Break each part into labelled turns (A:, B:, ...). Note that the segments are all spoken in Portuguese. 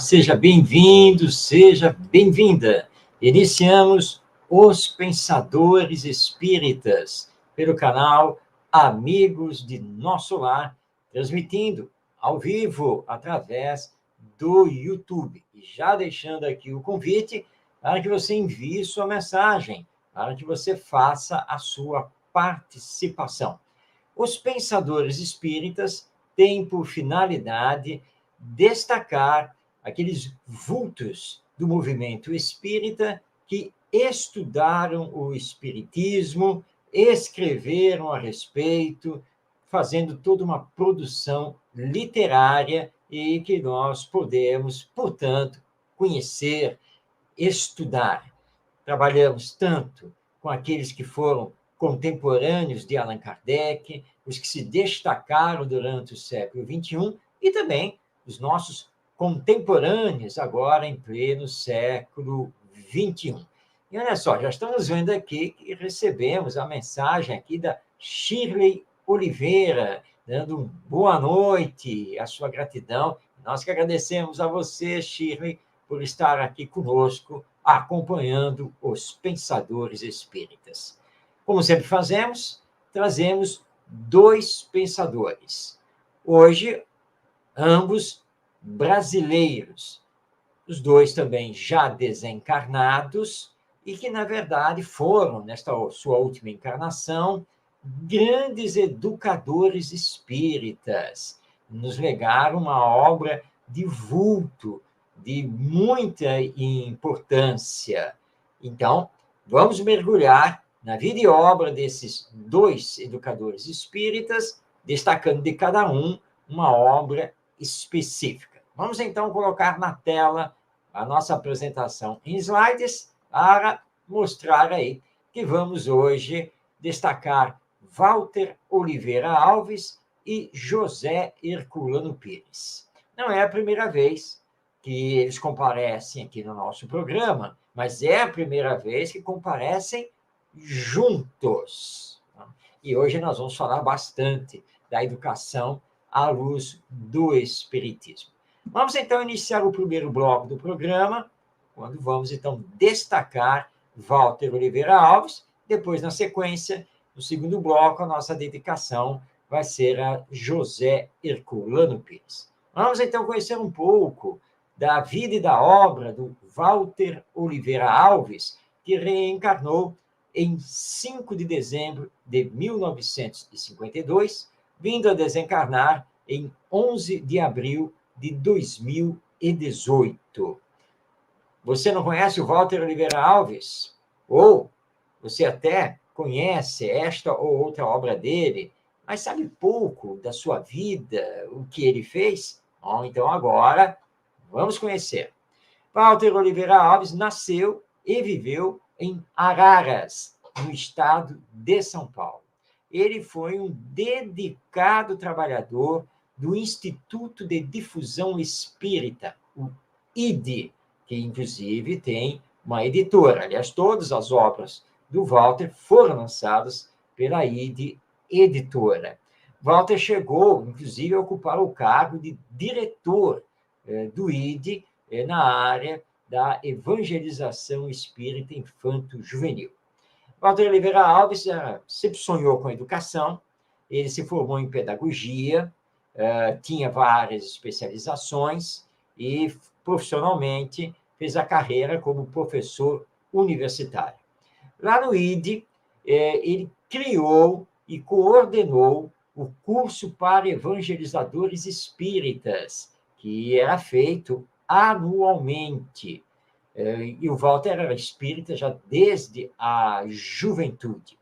A: seja bem-vindo, seja bem-vinda. Iniciamos Os Pensadores Espíritas pelo canal Amigos de Nosso Lar, transmitindo ao vivo através do YouTube. E já deixando aqui o convite para que você envie sua mensagem, para que você faça a sua participação. Os Pensadores Espíritas têm por finalidade destacar aqueles vultos do movimento espírita que estudaram o espiritismo, escreveram a respeito, fazendo toda uma produção literária e que nós podemos, portanto, conhecer, estudar. Trabalhamos tanto com aqueles que foram contemporâneos de Allan Kardec, os que se destacaram durante o século XXI e também os nossos contemporâneos agora em pleno século XXI. E olha só, já estamos vendo aqui que recebemos a mensagem aqui da Shirley Oliveira, dando boa noite, a sua gratidão. Nós que agradecemos a você, Shirley, por estar aqui conosco, acompanhando os Pensadores Espíritas. Como sempre fazemos, trazemos dois pensadores. Hoje, ambos brasileiros, os dois também já desencarnados e que, na verdade, foram, nesta sua última encarnação, grandes educadores espíritas. Nos legaram uma obra de vulto, de muita importância. Então, vamos mergulhar na vida e obra desses dois educadores espíritas, destacando de cada um uma obra específica. Vamos, então, colocar na tela a nossa apresentação em slides para mostrar aí que vamos hoje destacar Walter Oliveira Alves e José Herculano Pires. Não é a primeira vez que eles comparecem aqui no nosso programa, mas é a primeira vez que comparecem juntos. E hoje nós vamos falar bastante da educação à luz do Espiritismo. Vamos, então, iniciar o primeiro bloco do programa, quando vamos, então, destacar Walter Oliveira Alves. Depois, na sequência, no segundo bloco, a nossa dedicação vai ser a José Herculano Pires. Vamos, então, conhecer um pouco da vida e da obra do Walter Oliveira Alves, que reencarnou em 5 de dezembro de 1952, vindo a desencarnar em 11 de abril de 2018. Você não conhece o Walter Oliveira Alves? Ou você até conhece esta ou outra obra dele, mas sabe pouco da sua vida, o que ele fez? Bom, então agora vamos conhecer. Walter Oliveira Alves nasceu e viveu em Araras, no estado de São Paulo. Ele foi um dedicado trabalhador do Instituto de Difusão Espírita, o IDE, que inclusive tem uma editora. Aliás, todas as obras do Walter foram lançadas pela IDE Editora. Walter chegou, inclusive, a ocupar o cargo de diretor do IDE na área da evangelização espírita infanto-juvenil. Walter Oliveira Alves sempre sonhou com educação, ele se formou em pedagogia, tinha várias especializações e, profissionalmente, fez a carreira como professor universitário. Lá no IDE, ele criou e coordenou o curso para evangelizadores espíritas, que era feito anualmente. E o Walter era espírita já desde a juventude.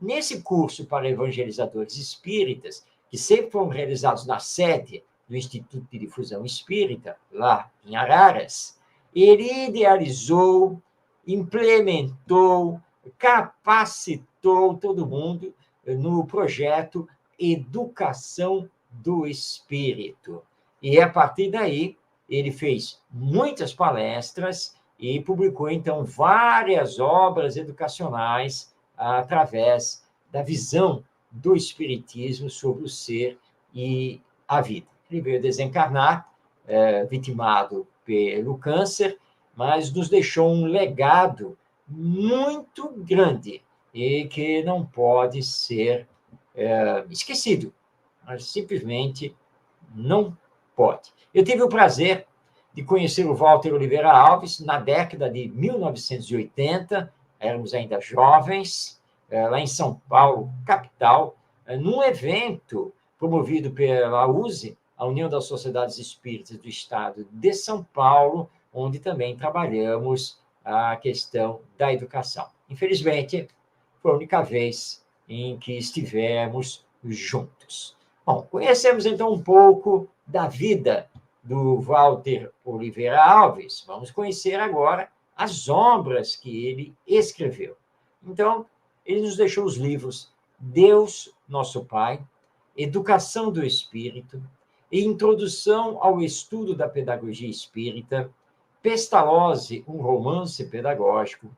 A: Nesse curso para evangelizadores espíritas, que sempre foram realizados na sede do Instituto de Difusão Espírita, lá em Araras, ele idealizou, implementou, capacitou todo mundo no projeto Educação do Espírito. E, a partir daí, ele fez muitas palestras e publicou, então, várias obras educacionais através da visão do Espiritismo sobre o ser e a vida. Ele veio desencarnar, vitimado pelo câncer, mas nos deixou um legado muito grande e que não pode ser esquecido, mas simplesmente não pode. Eu tive o prazer de conhecer o Walter Oliveira Alves na década de 1980, éramos ainda jovens, lá em São Paulo, capital, num evento promovido pela USE, a União das Sociedades Espíritas do Estado de São Paulo, onde também trabalhamos a questão da educação. Infelizmente, foi a única vez em que estivemos juntos. Bom, conhecemos então um pouco da vida do Walter Oliveira Alves. Vamos conhecer agora as obras que ele escreveu. Então, ele nos deixou os livros Deus, Nosso Pai, Educação do Espírito, Introdução ao Estudo da Pedagogia Espírita, Pestalozzi, um romance pedagógico,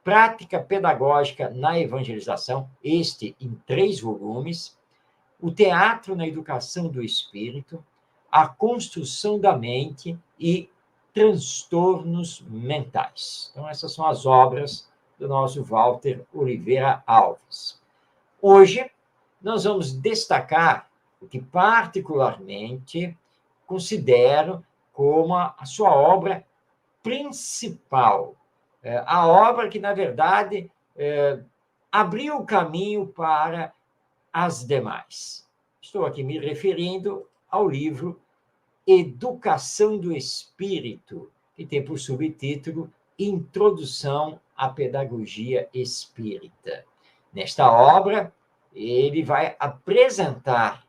A: Prática Pedagógica na Evangelização, este em 3 volumes, O Teatro na Educação do Espírito, A Construção da Mente e Transtornos Mentais. Então, essas são as obras do nosso Walter Oliveira Alves. Hoje, nós vamos destacar o que particularmente considero como a sua obra principal, a obra que, na verdade, abriu o caminho para as demais. Estou aqui me referindo ao livro Educação do Espírito, que tem por subtítulo Introdução à Pedagogia Espírita. Nesta obra, ele vai apresentar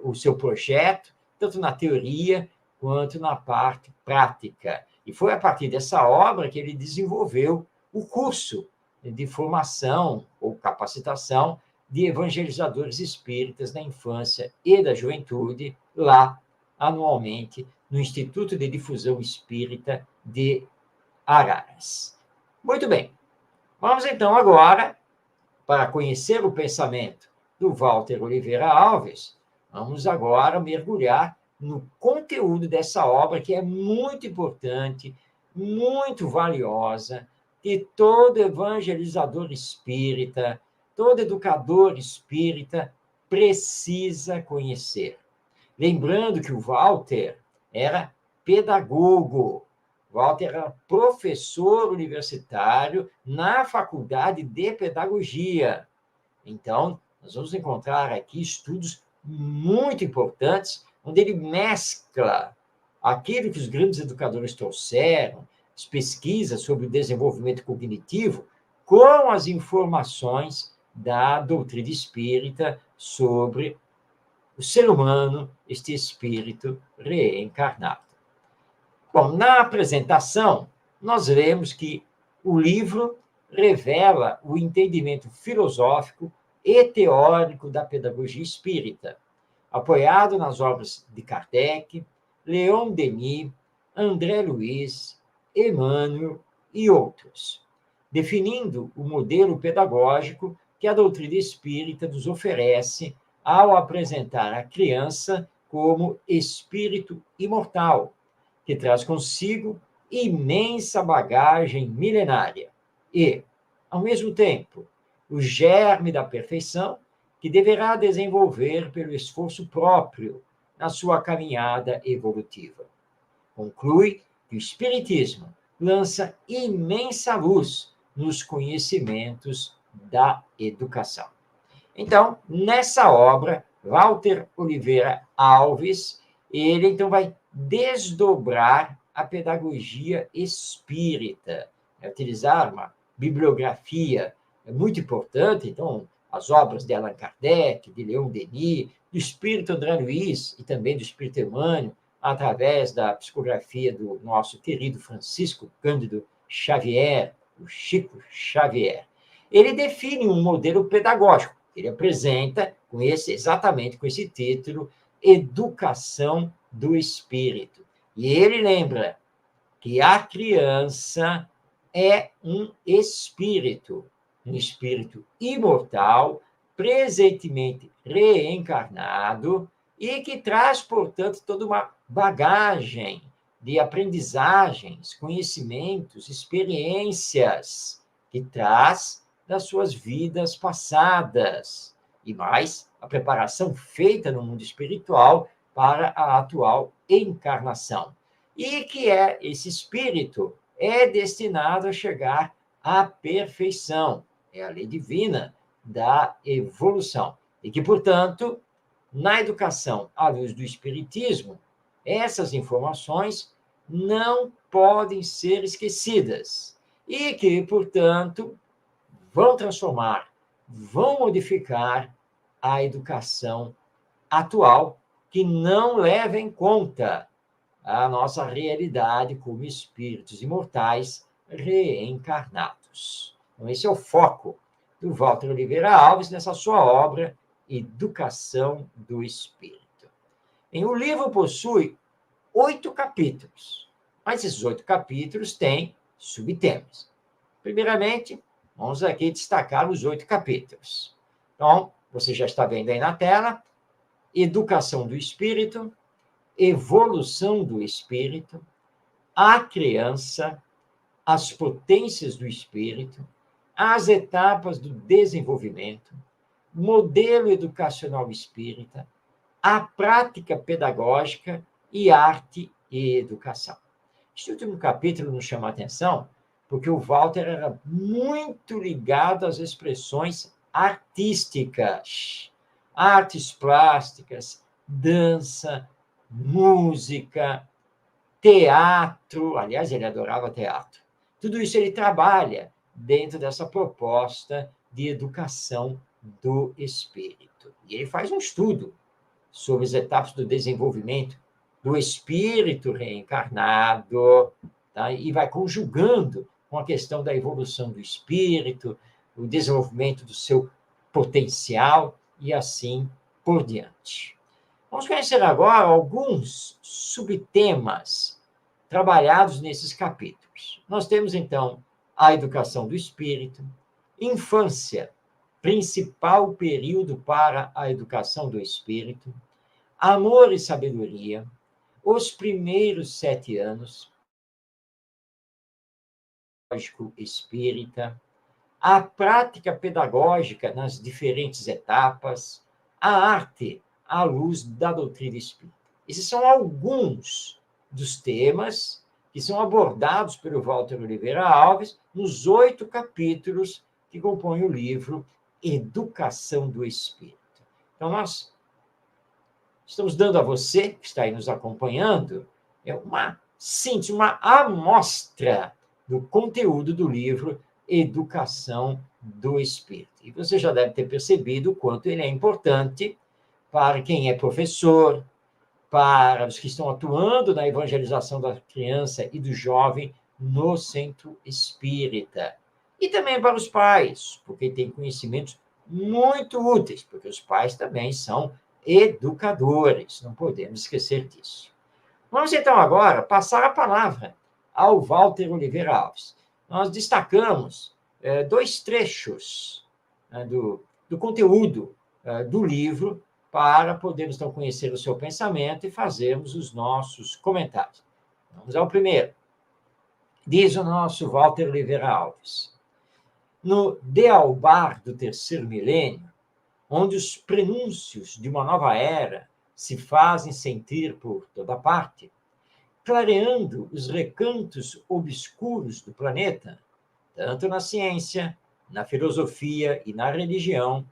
A: o seu projeto, tanto na teoria quanto na parte prática. E foi a partir dessa obra que ele desenvolveu o curso de formação ou capacitação de evangelizadores espíritas da infância e da juventude, lá, anualmente, no Instituto de Difusão Espírita de Araras. Muito bem, vamos então agora, para conhecer o pensamento do Walter Oliveira Alves, vamos agora mergulhar no conteúdo dessa obra, que é muito importante, muito valiosa, que todo evangelizador espírita, todo educador espírita precisa conhecer. Lembrando que o Walter era pedagogo, Walter era professor universitário na Faculdade de Pedagogia. Então, nós vamos encontrar aqui estudos muito importantes, onde ele mescla aquilo que os grandes educadores trouxeram, as pesquisas sobre o desenvolvimento cognitivo, com as informações da doutrina espírita sobre o ser humano, este espírito reencarnado. Bom, na apresentação, nós vemos que o livro revela o entendimento filosófico e teórico da pedagogia espírita, apoiado nas obras de Kardec, Leon Denis, André Luiz, Emmanuel e outros, definindo o modelo pedagógico que a doutrina espírita nos oferece ao apresentar a criança como espírito imortal, que traz consigo imensa bagagem milenária e, ao mesmo tempo, o germe da perfeição que deverá desenvolver pelo esforço próprio na sua caminhada evolutiva. Conclui que o Espiritismo lança imensa luz nos conhecimentos da educação. Então, nessa obra, Walter Oliveira Alves, ele então vai desdobrar a pedagogia espírita, utilizar uma bibliografia muito importante, então, as obras de Allan Kardec, de Leon Denis, do espírito André Luiz e também do espírito Emmanuel, através da psicografia do nosso querido Francisco Cândido Xavier, o Chico Xavier. Ele define um modelo pedagógico. Ele apresenta exatamente com esse título, Educação do Espírito. E ele lembra que a criança é um espírito imortal, presentemente reencarnado, e que traz, portanto, toda uma bagagem de aprendizagens, conhecimentos, experiências que traz das suas vidas passadas. E mais, a preparação feita no mundo espiritual para a atual encarnação. E que esse espírito é destinado a chegar à perfeição. É a lei divina da evolução. E que, portanto, na educação à luz do Espiritismo, essas informações não podem ser esquecidas. E que, portanto, vão transformar, vão modificar a educação atual, que não leva em conta a nossa realidade como espíritos imortais reencarnados. Então, esse é o foco do Walter Oliveira Alves nessa sua obra Educação do Espírito. O livro possui 8 capítulos, mas esses 8 capítulos têm subtemas. Primeiramente, vamos aqui destacar os 8 capítulos. Então, você já está vendo aí na tela, Educação do Espírito, Evolução do Espírito, a criança, as potências do espírito, as etapas do desenvolvimento, modelo educacional espírita, a prática pedagógica e arte e educação. Este último capítulo nos chama a atenção porque o Walter era muito ligado às expressões artísticas, artes plásticas, dança, música, teatro. Aliás, ele adorava teatro. Tudo isso ele trabalha dentro dessa proposta de educação do espírito. E ele faz um estudo sobre as etapas do desenvolvimento do espírito reencarnado, tá? E vai conjugando com a questão da evolução do espírito, o desenvolvimento do seu potencial e assim por diante. Vamos conhecer agora alguns subtemas trabalhados nesses capítulos. Nós temos, então, a educação do espírito, infância, principal período para a educação do espírito, amor e sabedoria, os primeiros 7 anos, espírita, a prática pedagógica nas diferentes etapas, a arte à luz da doutrina espírita. Esses são alguns dos temas que são abordados pelo Walter Oliveira Alves nos 8 capítulos que compõem o livro Educação do Espírito. Então, nós estamos dando a você, que está aí nos acompanhando, uma síntese, uma amostra do conteúdo do livro Educação do Espírito. E você já deve ter percebido o quanto ele é importante para quem é professor, para os que estão atuando na evangelização da criança e do jovem no centro espírita. E também para os pais, porque tem conhecimentos muito úteis, porque os pais também são educadores, não podemos esquecer disso. Vamos, então, agora passar a palavra ao Walter Oliveira Alves. Nós destacamos 2 trechos do conteúdo do livro para podermos, então, conhecer o seu pensamento e fazermos os nossos comentários. Vamos ao primeiro. Diz o nosso Walter Oliveira Alves: no dealbar do terceiro milênio, onde os prenúncios de uma nova era se fazem sentir por toda parte, clareando os recantos obscuros do planeta, tanto na ciência, na filosofia e na religião,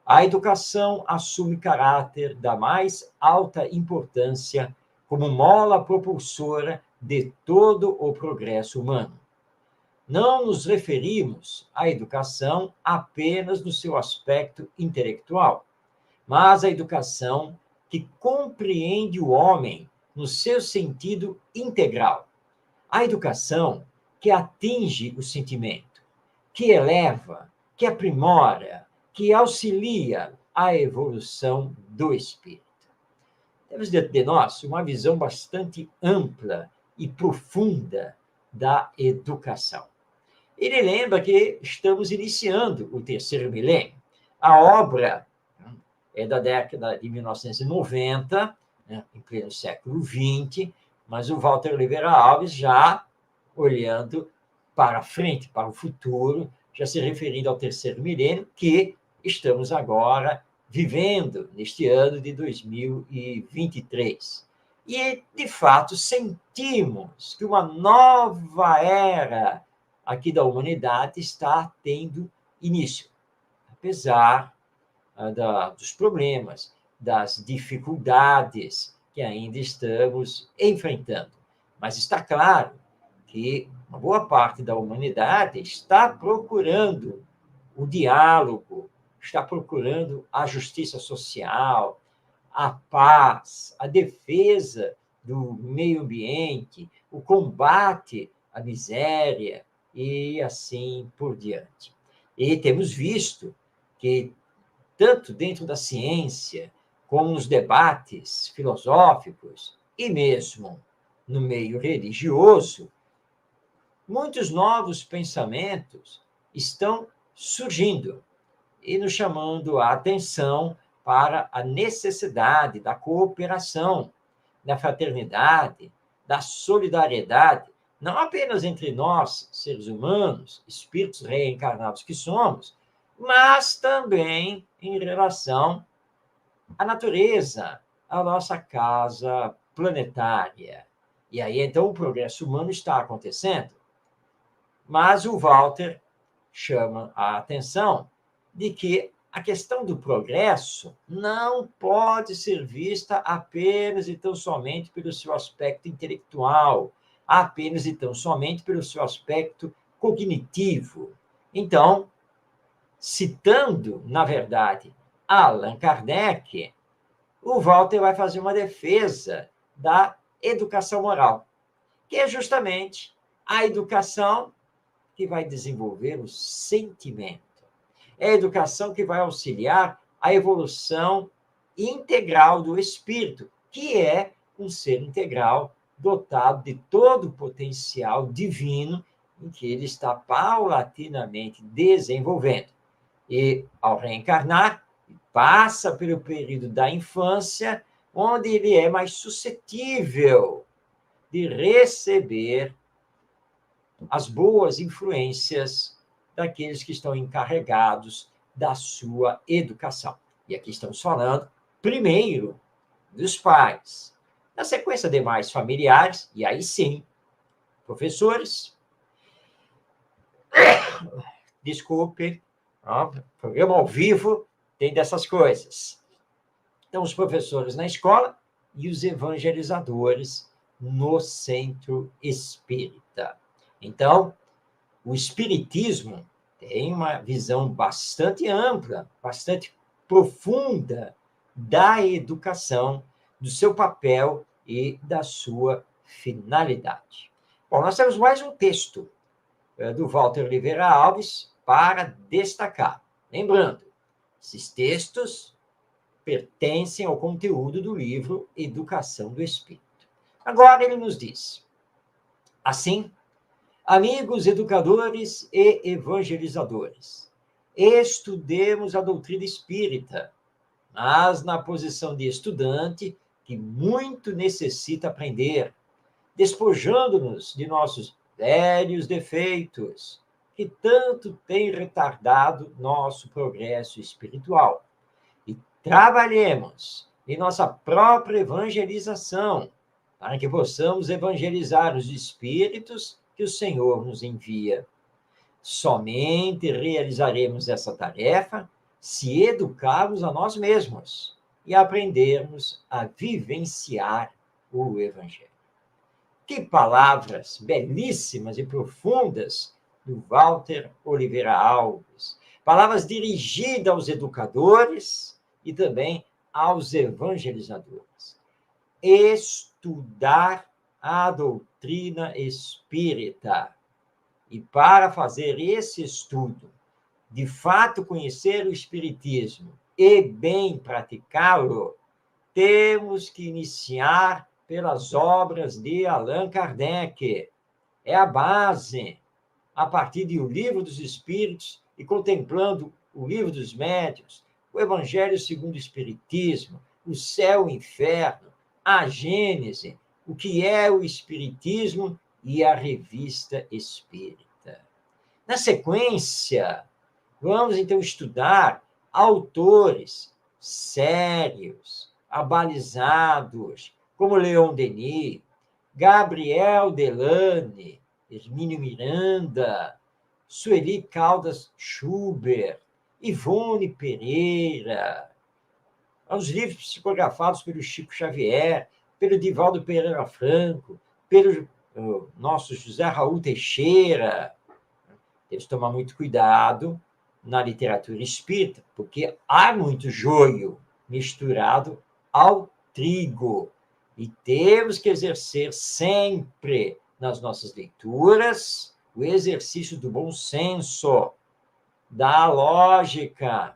A: a educação assume caráter da mais alta importância como mola propulsora de todo o progresso humano. Não nos referimos à educação apenas no seu aspecto intelectual, mas à educação que compreende o homem no seu sentido integral. A educação que atinge o sentimento, que eleva, que aprimora, que auxilia a evolução do espírito. Temos dentro de nós uma visão bastante ampla e profunda da educação. Ele lembra que estamos iniciando o terceiro milênio. A obra é da década de 1990, em pleno século XX, mas o Walter Oliveira Alves já olhando para frente, para o futuro, já se referindo ao terceiro milênio, que estamos agora vivendo neste ano de 2023. E, de fato, sentimos que uma nova era aqui da humanidade está tendo início, apesar dos problemas, das dificuldades que ainda estamos enfrentando. Mas está claro que uma boa parte da humanidade está procurando o diálogo, está procurando a justiça social, a paz, a defesa do meio ambiente, o combate à miséria e assim por diante. E temos visto que, tanto dentro da ciência, como nos debates filosóficos e mesmo no meio religioso, muitos novos pensamentos estão surgindo e nos chamando a atenção para a necessidade da cooperação, da fraternidade, da solidariedade, não apenas entre nós, seres humanos, espíritos reencarnados que somos, mas também em relação à natureza, à nossa casa planetária. E aí, então, o progresso humano está acontecendo. Mas o Walter chama a atenção de que a questão do progresso não pode ser vista apenas e tão somente pelo seu aspecto intelectual, apenas e tão somente pelo seu aspecto cognitivo. Então, citando, na verdade, Allan Kardec, o Walter vai fazer uma defesa da educação moral, que é justamente a educação que vai desenvolver o sentimento. É a educação que vai auxiliar a evolução integral do espírito, que é um ser integral dotado de todo o potencial divino em que ele está paulatinamente desenvolvendo. E, ao reencarnar, passa pelo período da infância, onde ele é mais suscetível de receber as boas influências daqueles que estão encarregados da sua educação. E aqui estamos falando, primeiro, dos pais. Na sequência, demais familiares, e aí sim, professores. Desculpe, programa ao vivo tem dessas coisas. Então, os professores na escola e os evangelizadores no centro espírita. Então, o espiritismo tem uma visão bastante ampla, bastante profunda da educação, do seu papel e da sua finalidade. Bom, nós temos mais um texto do Walter Oliveira Alves para destacar. Lembrando, esses textos pertencem ao conteúdo do livro Educação do Espírito. Agora ele nos diz: assim, amigos educadores e evangelizadores, estudemos a doutrina espírita, mas na posição de estudante que muito necessita aprender, despojando-nos de nossos velhos defeitos, que tanto têm retardado nosso progresso espiritual. E trabalhemos em nossa própria evangelização, para que possamos evangelizar os espíritos que o Senhor nos envia. Somente realizaremos essa tarefa se educarmos a nós mesmos e aprendermos a vivenciar o Evangelho. Que palavras belíssimas e profundas do Walter Oliveira Alves. Palavras dirigidas aos educadores e também aos evangelizadores. Estudar a doutrina espírita. E para fazer esse estudo, de fato conhecer o espiritismo e bem praticá-lo, temos que iniciar pelas obras de Allan Kardec. É a base. A partir de O Livro dos Espíritos e contemplando o Livro dos Médiuns, o Evangelho segundo o Espiritismo, o Céu e o Inferno, a Gênese, o que é o Espiritismo e a Revista Espírita. Na sequência, vamos então estudar autores sérios, abalizados, como Leon Denis, Gabriel Delane, Hermínio Miranda, Sueli Caldas Schubert, Ivone Pereira, aos livros psicografados pelo Chico Xavier, pelo Divaldo Pereira Franco, pelo nosso José Raul Teixeira. Temos que tomar muito cuidado na literatura espírita, porque há muito joio misturado ao trigo. E temos que exercer sempre nas nossas leituras o exercício do bom senso, da lógica,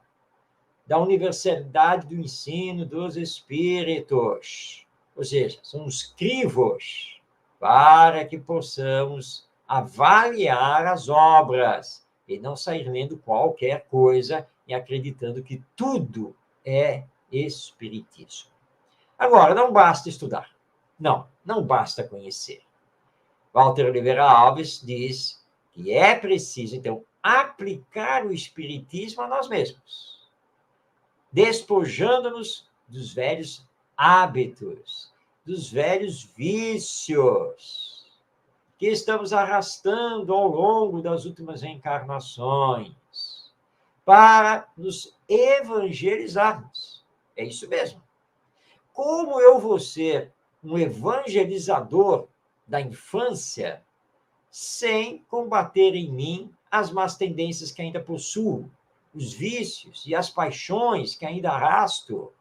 A: da universalidade do ensino dos espíritos. Ou seja, são os crivos para que possamos avaliar as obras e não sair lendo qualquer coisa e acreditando que tudo é espiritismo. Agora, não basta estudar. Não basta conhecer. Walter Oliveira Alves diz que é preciso, então, aplicar o espiritismo a nós mesmos, despojando-nos dos velhos hábitos, dos velhos vícios que estamos arrastando ao longo das últimas reencarnações, para nos evangelizarmos. É isso mesmo. Como eu vou ser um evangelizador da infância sem combater em mim as más tendências que ainda possuo, os vícios e as paixões que ainda arrasto?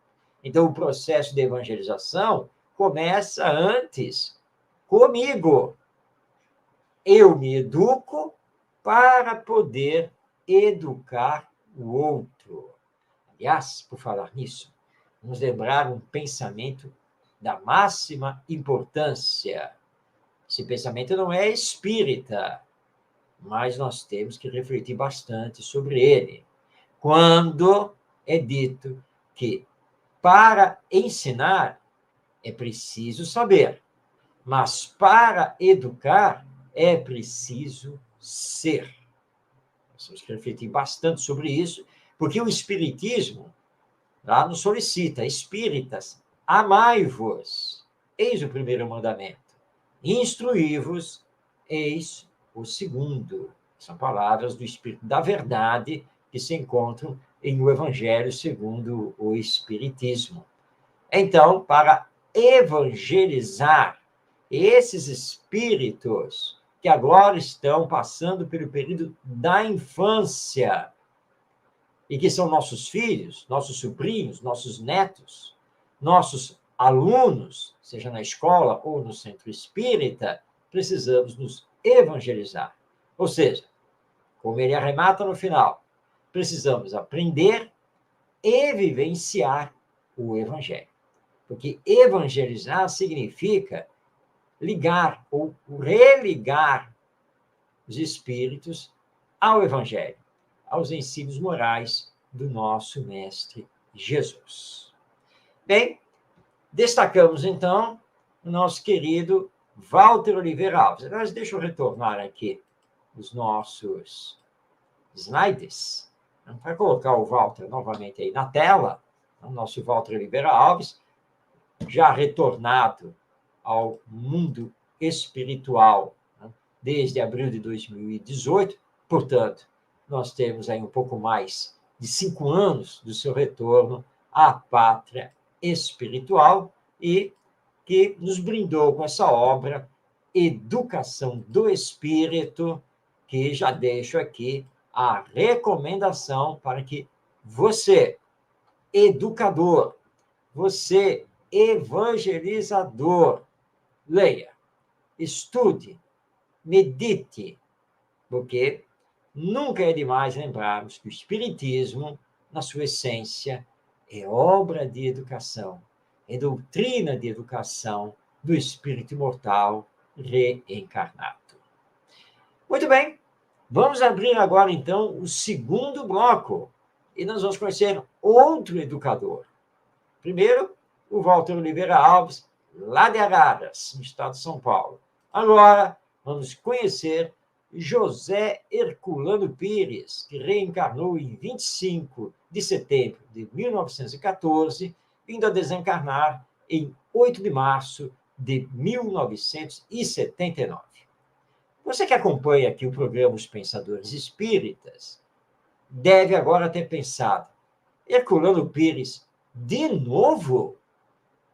A: Então, o processo de evangelização começa antes comigo. Eu me educo para poder educar o outro. Aliás, por falar nisso, vamos lembrar um pensamento da máxima importância. Esse pensamento não é espírita, mas nós temos que refletir bastante sobre ele. Quando é dito que para ensinar é preciso saber, mas para educar é preciso ser. Nós temos que refletir bastante sobre isso, porque o Espiritismo lá nos solicita: espíritas, amai-vos. Eis o primeiro mandamento. Instruí-vos, eis o segundo. São palavras do Espírito da Verdade que se encontram em o Evangelho segundo o Espiritismo. Então, para evangelizar esses espíritos que agora estão passando pelo período da infância e que são nossos filhos, nossos sobrinhos, nossos netos, nossos alunos, seja na escola ou no centro espírita, precisamos nos evangelizar. Ou seja, como ele arremata no final, precisamos aprender e vivenciar o evangelho. Porque evangelizar significa ligar ou religar os espíritos ao evangelho, aos ensinos morais do nosso Mestre Jesus. Bem, destacamos, então, o nosso querido Walter Oliveira Alves. Agora, deixa eu retornar aqui os nossos slides, para colocar o Walter novamente aí na tela, o nosso Walter Oliveira Alves, já retornado ao mundo espiritual, desde abril de 2018, portanto, nós temos aí um pouco mais de 5 anos do seu retorno à pátria espiritual e que nos brindou com essa obra, Educação do Espírito, que já deixo aqui a recomendação para que você, educador, você, evangelizador, leia, estude, medite, porque nunca é demais lembrarmos que o Espiritismo, na sua essência, é obra de educação, é doutrina de educação do espírito imortal reencarnado. Muito bem, vamos abrir agora, então, o segundo bloco, e nós vamos conhecer outro educador. Primeiro, o Walter Oliveira Alves, lá de Araras, no estado de São Paulo. Agora, vamos conhecer José Herculano Pires, que reencarnou em 25 de setembro de 1914, vindo a desencarnar em 8 de março de 1979. Você que acompanha aqui o programa Os Pensadores Espíritas, deve agora ter pensado, Herculano Pires, de novo?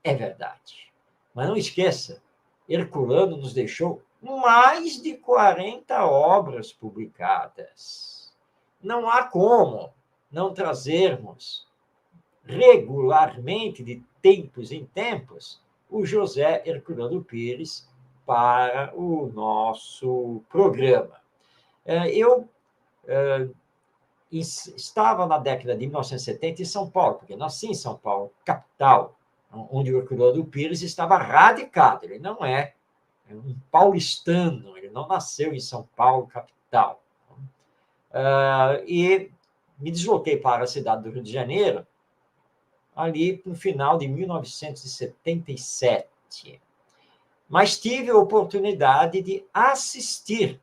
A: É verdade. Mas não esqueça, Herculano nos deixou mais de 40 obras publicadas. Não há como não trazermos regularmente, de tempos em tempos, o José Herculano Pires para o nosso programa. Eu estava na década de 1970 em São Paulo, porque nasci em São Paulo, capital, onde o Herculano Pires estava radicado. Ele não é um paulistano, ele não nasceu em São Paulo, capital. E me desloquei para a cidade do Rio de Janeiro, ali no final de 1977. Mas tive a oportunidade de assistir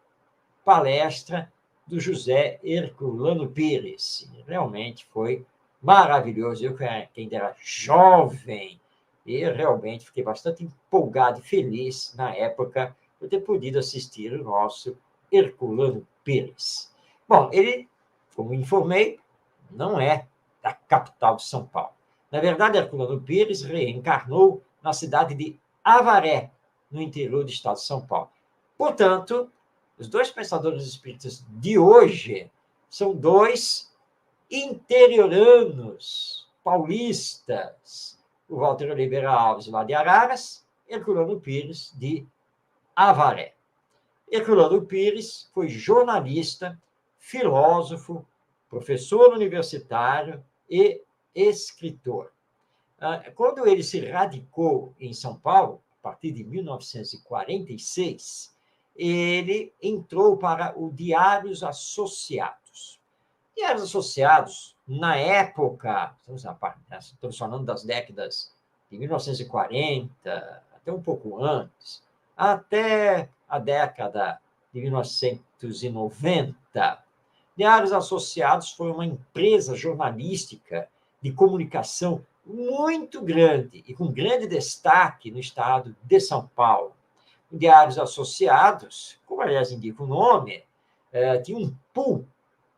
A: palestra do José Herculano Pires. Realmente foi maravilhoso. Eu, que ainda era jovem, e realmente fiquei bastante empolgado e feliz na época por ter podido assistir o nosso Herculano Pires. Bom, ele, como informei, não é da capital de São Paulo. Na verdade, Herculano Pires reencarnou na cidade de Avaré, no interior do estado de São Paulo. Portanto, os dois pensadores espíritas de hoje são dois interioranos paulistas. O Walter Oliveira Alves, lá de Araras, Herculano Pires, de Avaré. Herculano Pires foi jornalista, filósofo, professor universitário e escritor. Quando ele se radicou em São Paulo, a partir de 1946, ele entrou para o Diários Associados. Diários Associados, na época, estamos falando das décadas de 1940, até um pouco antes, até a década de 1990, Diários Associados foi uma empresa jornalística de comunicação muito grande e com grande destaque no estado de São Paulo. Diários Associados, como aliás indica o nome, tinha um pool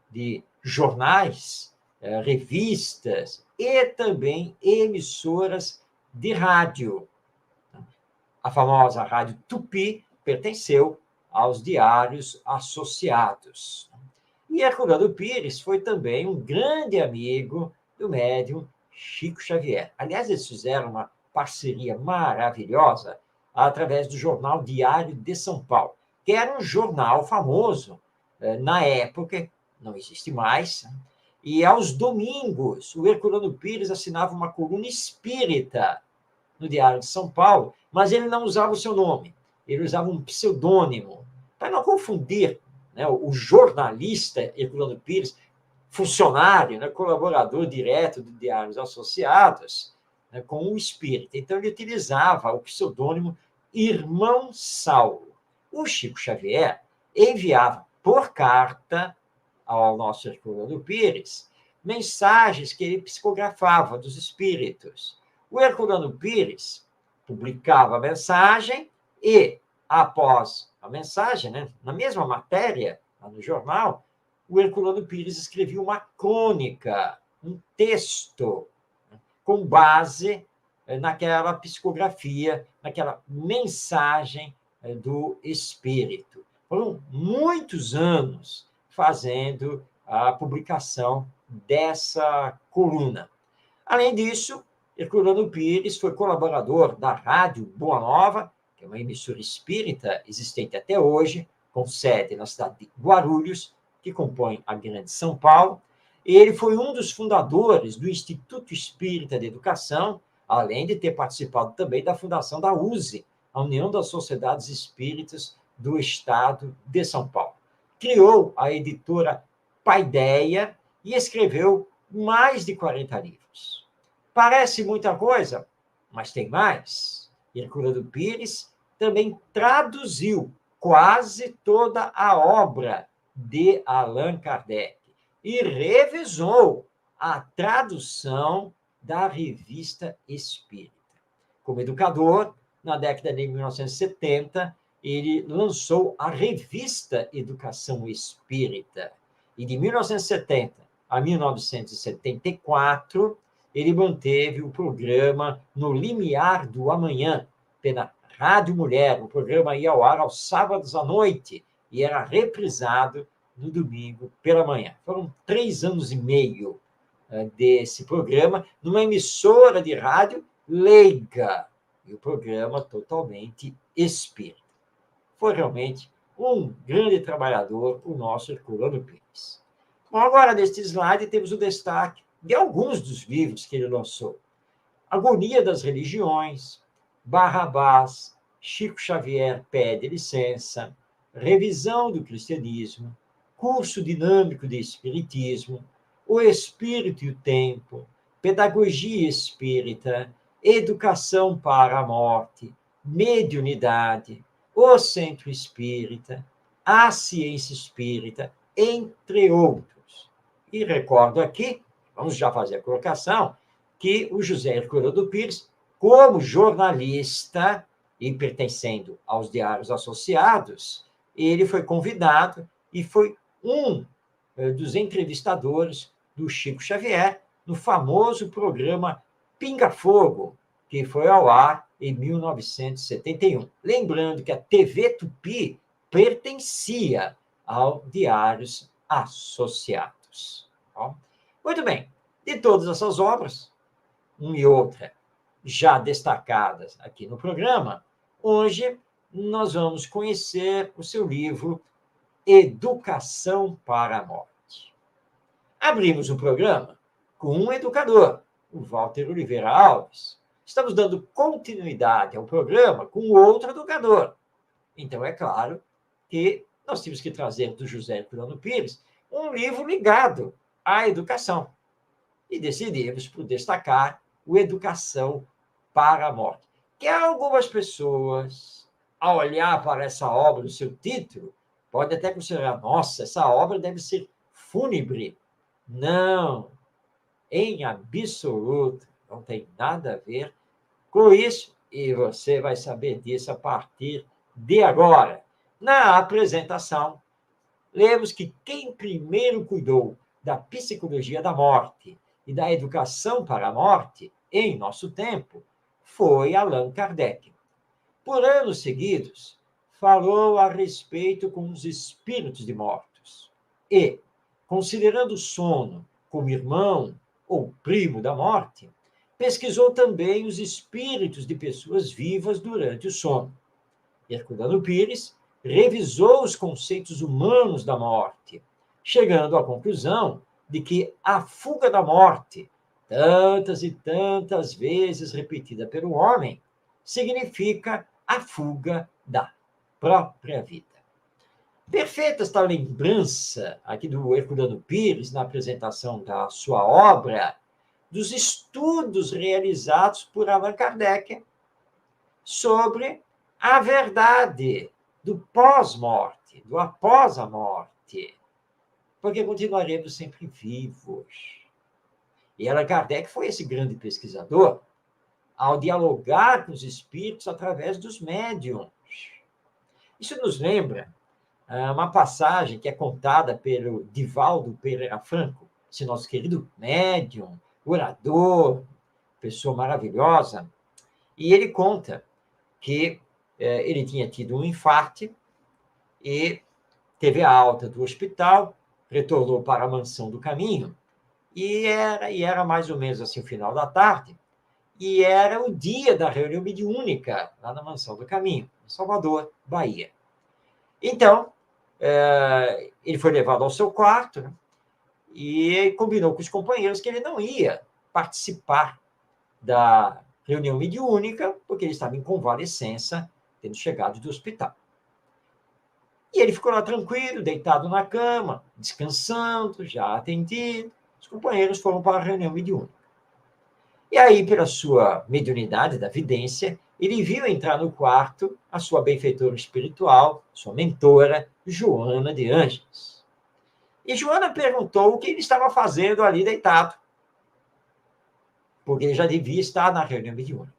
A: de jornais, revistas e também emissoras de rádio. A famosa Rádio Tupi pertenceu aos Diários Associados. E Herculano Pires foi também um grande amigo do médium Chico Xavier. Aliás, eles fizeram uma parceria maravilhosa através do jornal Diário de São Paulo, que era um jornal famoso na época, não existe mais, e aos domingos o Herculano Pires assinava uma coluna espírita no Diário de São Paulo, mas ele não usava o seu nome, ele usava um pseudônimo, para não confundir, né, o jornalista Herculano Pires, funcionário, né, colaborador direto do Diários Associados, né, com o espírita. Então, ele utilizava o pseudônimo Irmão Saulo. O Chico Xavier enviava por carta ao nosso Herculano Pires mensagens que ele psicografava dos espíritos. O Herculano Pires publicava a mensagem e, após a mensagem, né, na mesma matéria, no jornal, o Herculano Pires escrevia uma crônica, um texto, com base naquela psicografia, naquela mensagem do espírito. Foram muitos anos fazendo a publicação dessa coluna. Além disso, Herculano Pires foi colaborador da Rádio Boa Nova, que é uma emissora espírita existente até hoje, com sede na cidade de Guarulhos, que compõe a Grande São Paulo. Ele foi um dos fundadores do Instituto Espírita de Educação, além de ter participado também da fundação da USE, a União das Sociedades Espíritas do Estado de São Paulo. Criou a editora Paideia e escreveu mais de 40 livros. Parece muita coisa, mas tem mais. Herculano Pires também traduziu quase toda a obra de Allan Kardec e revisou a tradução da Revista Espírita. Como educador, na década de 1970, ele lançou a Revista Educação Espírita. E de 1970 a 1974, ele manteve o programa No Limiar do Amanhã, pela Rádio Mulher. O programa ia ao ar aos sábados à noite e era reprisado no domingo pela manhã. Foram 3 anos e meio desse programa, numa emissora de rádio leiga, e o programa totalmente espírita. Foi realmente um grande trabalhador, o nosso Herculano Pires. Bom, agora, neste slide, temos o destaque de alguns dos livros que ele lançou. Agonia das Religiões, Barrabás, Chico Xavier pede licença, Revisão do Cristianismo, Curso Dinâmico de Espiritismo, O Espírito e o Tempo, Pedagogia Espírita, Educação para a Morte, Mediunidade, O Centro Espírita, A Ciência Espírita, entre outros. E recordo aqui, vamos já fazer a colocação, que o José Herculano Pires, como jornalista e pertencendo aos Diários Associados, ele foi convidado e foi um dos entrevistadores do Chico Xavier no famoso programa Pinga Fogo, que foi ao ar em 1971. Lembrando que a TV Tupi pertencia ao Diários Associados. Muito bem, de todas essas obras, uma e outra já destacadas aqui no programa, hoje nós vamos conhecer o seu livro Educação para a Morte. Abrimos o programa com um educador, o Walter Oliveira Alves. Estamos dando continuidade ao programa com outro educador. Então, é claro que nós tínhamos que trazer do José Herculano Pires um livro ligado à educação. E decidimos por destacar o Educação para a Morte. Que algumas pessoas, ao olhar para essa obra, o seu título, podem até considerar, nossa, essa obra deve ser fúnebre. Não, em absoluto, não tem nada a ver com isso, e você vai saber disso a partir de agora. Na apresentação, lemos que quem primeiro cuidou da psicologia da morte e da educação para a morte, em nosso tempo, foi Allan Kardec. Por anos seguidos, falou a respeito com os espíritos de mortos e, considerando o sono como irmão ou primo da morte, pesquisou também os espíritos de pessoas vivas durante o sono. Herculano Pires revisou os conceitos humanos da morte, chegando à conclusão de que a fuga da morte, tantas e tantas vezes repetida pelo homem, significa a fuga da própria vida. Perfeita esta lembrança aqui do Herculano Pires na apresentação da sua obra, dos estudos realizados por Allan Kardec sobre a verdade do pós-morte, do após a morte, porque continuaremos sempre vivos. E Allan Kardec foi esse grande pesquisador ao dialogar com os espíritos através dos médiuns. Isso nos lembra uma passagem que é contada pelo Divaldo Pereira Franco, esse nosso querido médium, orador, pessoa maravilhosa, e ele conta que ele tinha tido um infarto e teve a alta do hospital, retornou para a Mansão do Caminho, e era mais ou menos assim o final da tarde, e era o dia da reunião mediúnica lá na Mansão do Caminho, em Salvador, Bahia. Então, ele foi levado ao seu quarto, né, e combinou com os companheiros que ele não ia participar da reunião mediúnica, porque ele estava em convalescença, tendo chegado do hospital. E ele ficou lá tranquilo, deitado na cama, descansando, já atendido. Os companheiros foram para a reunião mediúnica. E aí, pela sua mediunidade da vidência, ele viu entrar no quarto a sua benfeitora espiritual, sua mentora, Joana de Ângeles. E Joana perguntou o que ele estava fazendo ali deitado, porque ele já devia estar na reunião mediúnica.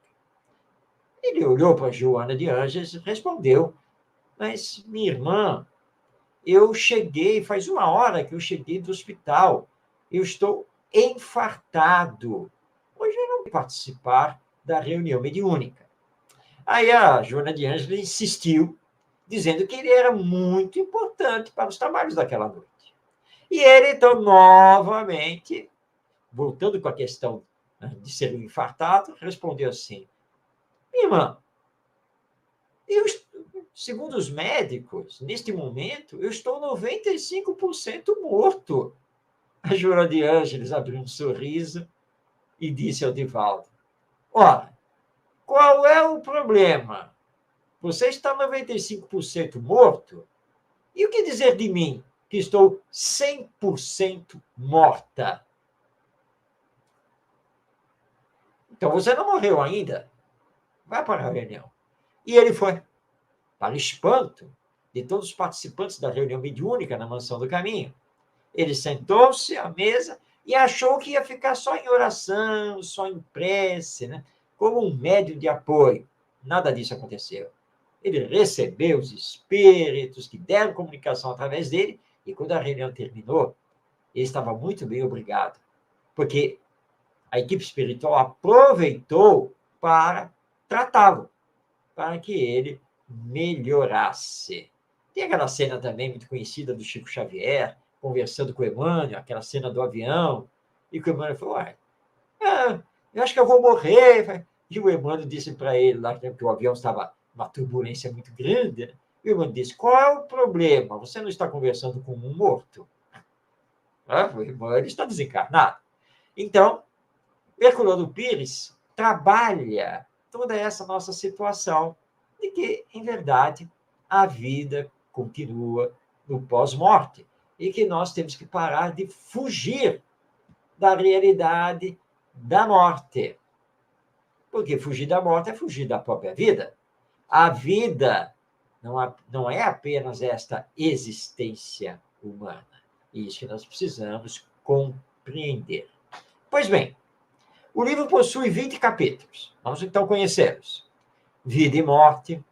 A: Ele olhou para Joana de Ângeles e respondeu: mas, minha irmã, eu cheguei, faz 1 hora que eu cheguei do hospital, eu estou infartado. Hoje eu não vou participar da reunião mediúnica. Aí a Joana de Ângeles insistiu, dizendo que ele era muito importante para os trabalhos daquela noite. E ele, então, novamente, voltando com a questão de ser um infartado, respondeu assim: minha irmã, eu, segundo os médicos, neste momento, eu estou 95% morto. A Joana de Ângeles abriu um sorriso e disse ao Divaldo: ora, qual é o problema? Você está 95% morto? E o que dizer de mim, que estou 100% morta? Então você não morreu ainda? Vai para a reunião. E ele foi, para espanto de todos os participantes da reunião mediúnica na Mansão do Caminho. Ele sentou-se à mesa e achou que ia ficar só em oração, só em prece, né? Como um médium de apoio. Nada disso aconteceu. Ele recebeu os espíritos que deram comunicação através dele, e quando a reunião terminou, ele estava muito bem, obrigado, porque a equipe espiritual aproveitou para tratá-lo, para que ele melhorasse. Tem aquela cena também muito conhecida do Chico Xavier, conversando com o Emmanuel, aquela cena do avião, e que o Emmanuel falou: eu acho que eu vou morrer. E o Emmanuel disse para ele, lá que o avião estava uma turbulência muito grande, né? E o Emmanuel disse: qual é o problema? Você não está conversando com um morto? O Emmanuel está desencarnado. Então, Herculano Pires trabalha toda essa nossa situação de que, em verdade, a vida continua no pós-morte e que nós temos que parar de fugir da realidade da morte. Porque fugir da morte é fugir da própria vida. A vida não é apenas esta existência humana. Isso que nós precisamos compreender. Pois bem, o livro possui 20 capítulos. Vamos então conhecê-los. Vida e morte,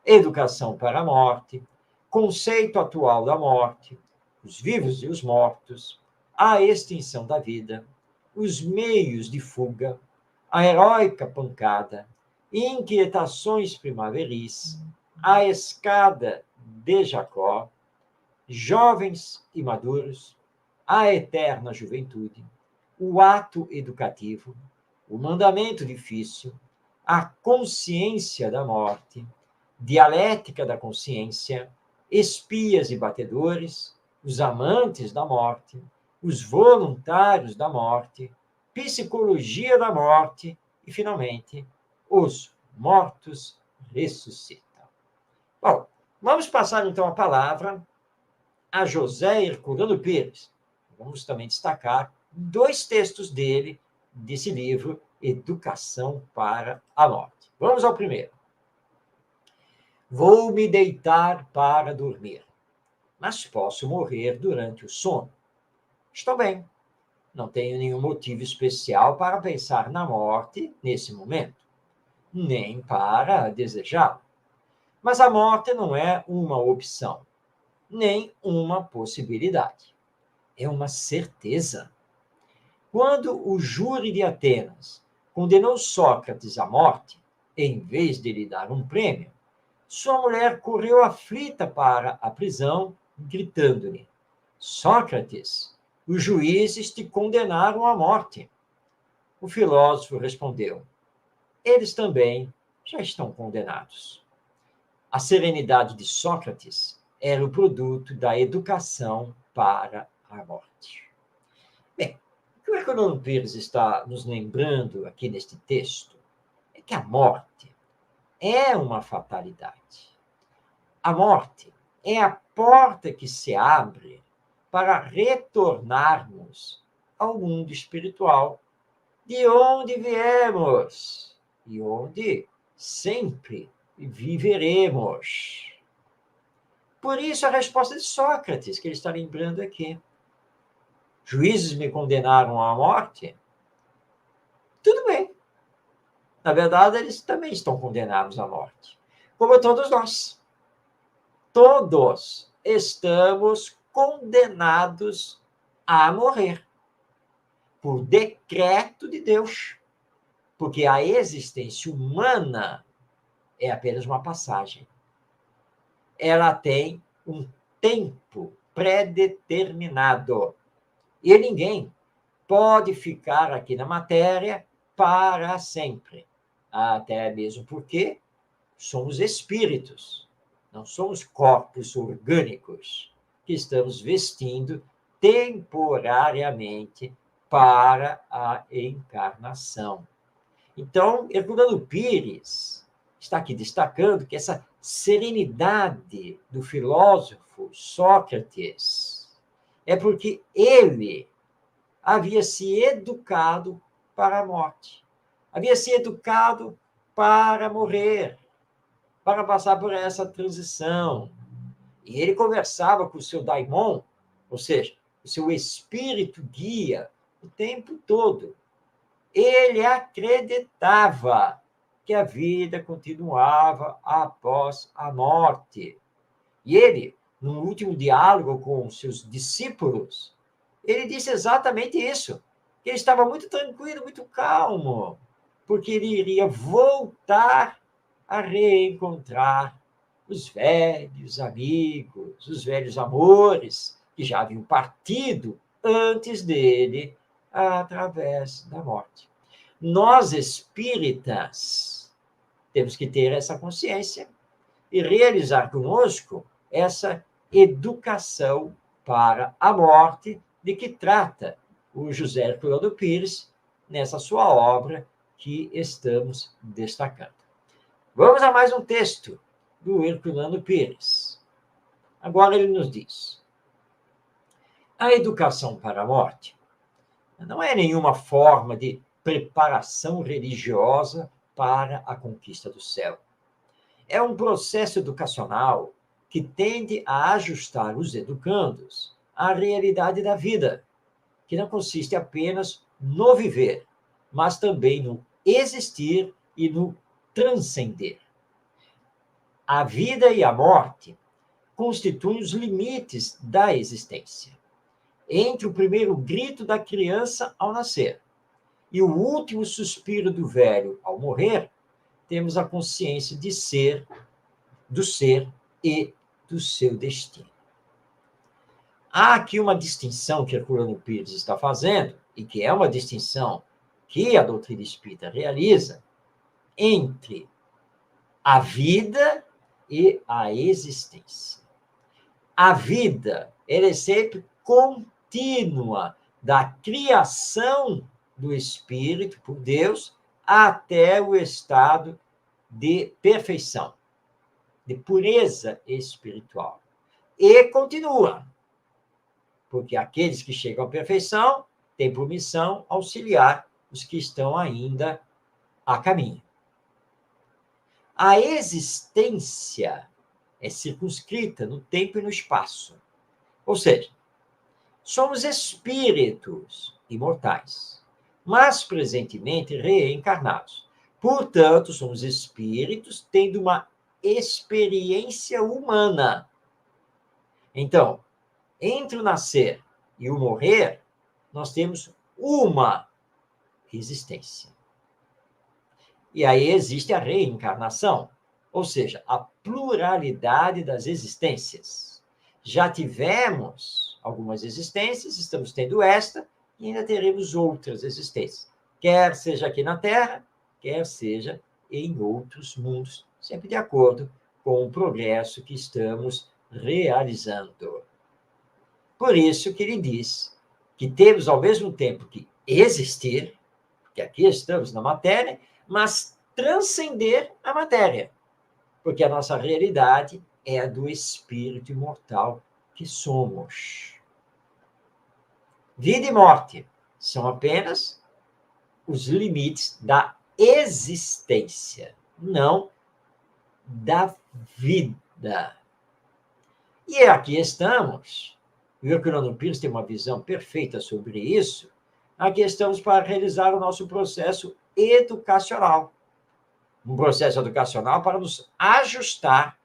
A: educação para a morte, conceito atual da morte, os vivos e os mortos, a extinção da vida, os meios de fuga, a heróica pancada, inquietações primaveris, a escada de Jacó, jovens e maduros, a eterna juventude, o ato educativo, o mandamento difícil, a consciência da morte, dialética da consciência, espias e batedores, os amantes da morte, os voluntários da morte, psicologia da morte e, finalmente, os mortos ressuscitam. Bom, vamos passar então a palavra a José Herculano Pires. Vamos também destacar 2 textos dele, desse livro, Educação para a Morte. Vamos ao primeiro. Vou me deitar para dormir, mas posso morrer durante o sono. Estou bem, não tenho nenhum motivo especial para pensar na morte nesse momento, nem para desejá-la. Mas a morte não é uma opção, nem uma possibilidade. É uma certeza. Quando o júri de Atenas condenou Sócrates à morte, em vez de lhe dar um prêmio, sua mulher correu aflita para a prisão, gritando-lhe: Sócrates, os juízes te condenaram à morte. O filósofo respondeu: eles também já estão condenados. A serenidade de Sócrates era o produto da educação para a morte. Bem, o que o Herculano Pires está nos lembrando aqui neste texto é que a morte é uma fatalidade. A morte é a porta que se abre para retornarmos ao mundo espiritual, de onde viemos e onde sempre viveremos. Por isso, a resposta de Sócrates, que ele está lembrando aqui. Juízes me condenaram à morte? Tudo bem. Na verdade, eles também estão condenados à morte. Como todos nós. Todos estamos condenados a morrer. Por decreto de Deus. Porque a existência humana é apenas uma passagem. Ela tem um tempo pré-determinado. E ninguém pode ficar aqui na matéria para sempre. Até mesmo porque somos espíritos, não somos corpos orgânicos que estamos vestindo temporariamente para a encarnação. Então, Herculano Pires está aqui destacando que essa serenidade do filósofo Sócrates é porque ele havia se educado para a morte, havia se educado para morrer, para passar por essa transição. E ele conversava com o seu daimon, ou seja, o seu espírito guia, o tempo todo. Ele acreditava que a vida continuava após a morte. E ele, no último diálogo com os seus discípulos, ele disse exatamente isso, que ele estava muito tranquilo, muito calmo, porque ele iria voltar a reencontrar os velhos amigos, os velhos amores que já haviam partido antes dele através da morte. Nós, espíritas, temos que ter essa consciência e realizar conosco essa educação para a morte de que trata o José Herculano Pires nessa sua obra que estamos destacando. Vamos a mais um texto do Herculano Pires. Agora ele nos diz: a educação para a morte não é nenhuma forma de preparação religiosa para a conquista do céu. É um processo educacional que tende a ajustar os educandos à realidade da vida, que não consiste apenas no viver, mas também no existir e no transcender. A vida e a morte constituem os limites da existência. Entre o primeiro grito da criança ao nascer e o último suspiro do velho ao morrer, temos a consciência de ser, do ser e do seu destino. Há aqui uma distinção que Herculano Pires está fazendo, e que é uma distinção que a doutrina espírita realiza, entre a vida e a existência. A vida, ela é sempre contínua, da criação do espírito por Deus até o estado de perfeição, de pureza espiritual. E continua, porque aqueles que chegam à perfeição têm por missão auxiliar os que estão ainda a caminho. A existência é circunscrita no tempo e no espaço. Ou seja, somos espíritos imortais, mas presentemente reencarnados. Portanto, somos espíritos tendo uma experiência humana. Então, entre o nascer e o morrer, nós temos uma existência. E aí existe a reencarnação, ou seja, a pluralidade das existências. Já tivemos algumas existências, estamos tendo esta, e ainda teremos outras existências, quer seja aqui na Terra, quer seja em outros mundos, sempre de acordo com o progresso que estamos realizando. Por isso que ele diz que temos ao mesmo tempo que existir, porque aqui estamos na matéria, mas transcender a matéria, porque a nossa realidade é a do espírito imortal que somos. Vida e morte são apenas os limites da existência. não da vida. E aqui estamos. O Herculano Pires tem uma visão perfeita sobre isso. Aqui estamos para realizar o nosso processo educacional. Um processo educacional para nos ajustar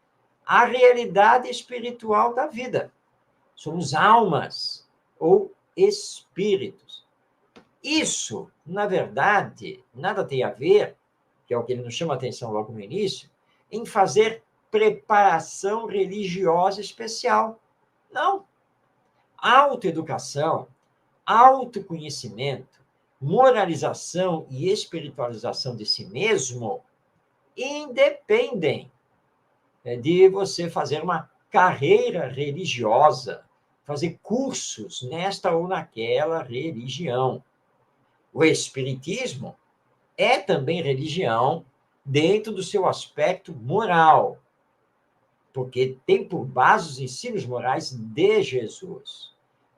A: à realidade espiritual da vida. Somos almas ou espíritos. Isso, na verdade, nada tem a ver, que é o que ele nos chama a atenção logo no início, em fazer preparação religiosa especial. Não. Autoeducação, autoconhecimento, moralização e espiritualização de si mesmo independem de você fazer uma carreira religiosa, fazer cursos nesta ou naquela religião. O Espiritismo é também religião dentro do seu aspecto moral, porque tem por base os ensinos morais de Jesus.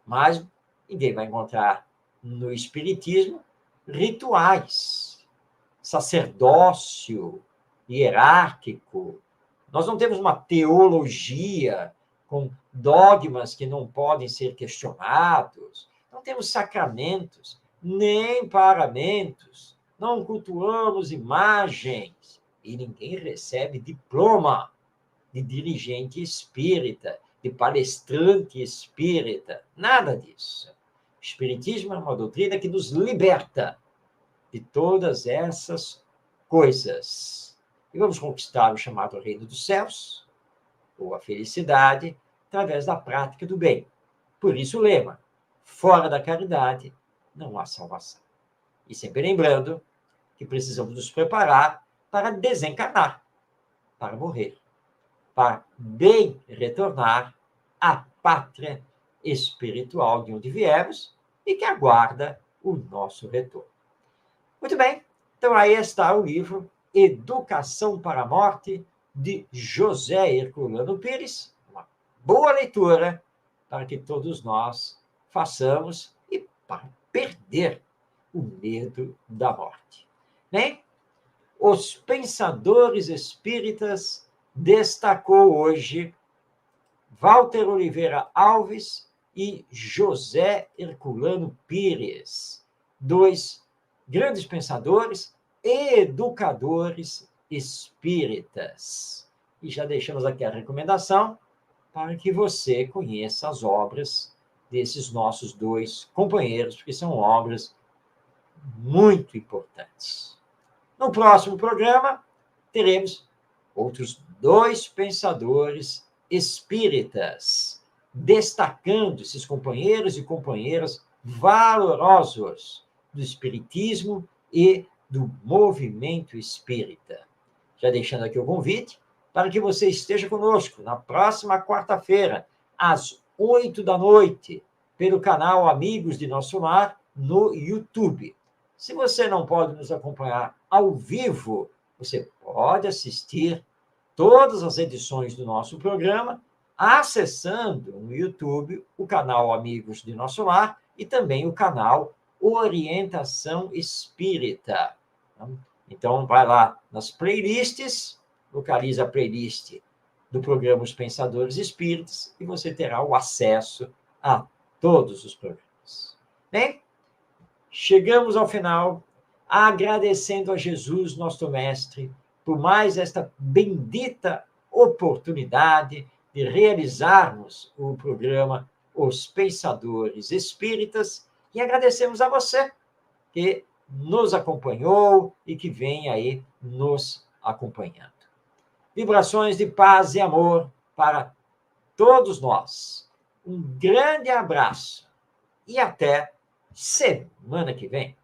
A: Mas ninguém vai encontrar no Espiritismo rituais, sacerdócio hierárquico. Nós não temos uma teologia com dogmas que não podem ser questionados. Não temos sacramentos, nem paramentos. Não cultuamos imagens. E ninguém recebe diploma de dirigente espírita, de palestrante espírita. Nada disso. O Espiritismo é uma doutrina que nos liberta de todas essas coisas. E vamos conquistar o chamado reino dos céus, ou a felicidade, através da prática do bem. Por isso o lema, fora da caridade não há salvação. E sempre lembrando que precisamos nos preparar para desencarnar, para morrer, para bem retornar à pátria espiritual de onde viemos e que aguarda o nosso retorno. Muito bem, então aí está o livro Educação para a Morte, de José Herculano Pires. Uma boa leitura para que todos nós façamos e para perder o medo da morte. Bem, os pensadores espíritas destacou hoje Walter Oliveira Alves e José Herculano Pires, dois grandes pensadores e educadores espíritas. E já deixamos aqui a recomendação para que você conheça as obras desses nossos dois companheiros, porque são obras muito importantes. No próximo programa, teremos outros dois pensadores espíritas, destacando esses companheiros e companheiras valorosos do espiritismo e do movimento espírita. Já deixando aqui o convite para que você esteja conosco na próxima quarta-feira, às 8 da noite, pelo canal Amigos de Nosso Lar, no YouTube. Se você não pode nos acompanhar ao vivo, você pode assistir todas as edições do nosso programa acessando no YouTube o canal Amigos de Nosso Lar e também o canal Orientação Espírita. Então, vai lá nas playlists, localiza a playlist do programa Os Pensadores Espíritas e você terá o acesso a todos os programas. Bem, chegamos ao final, agradecendo a Jesus, nosso Mestre, por mais esta bendita oportunidade de realizarmos o programa Os Pensadores Espíritas e agradecemos a você que nos acompanhou e que vem aí nos acompanhando. Vibrações de paz e amor para todos nós. Um grande abraço e até semana que vem.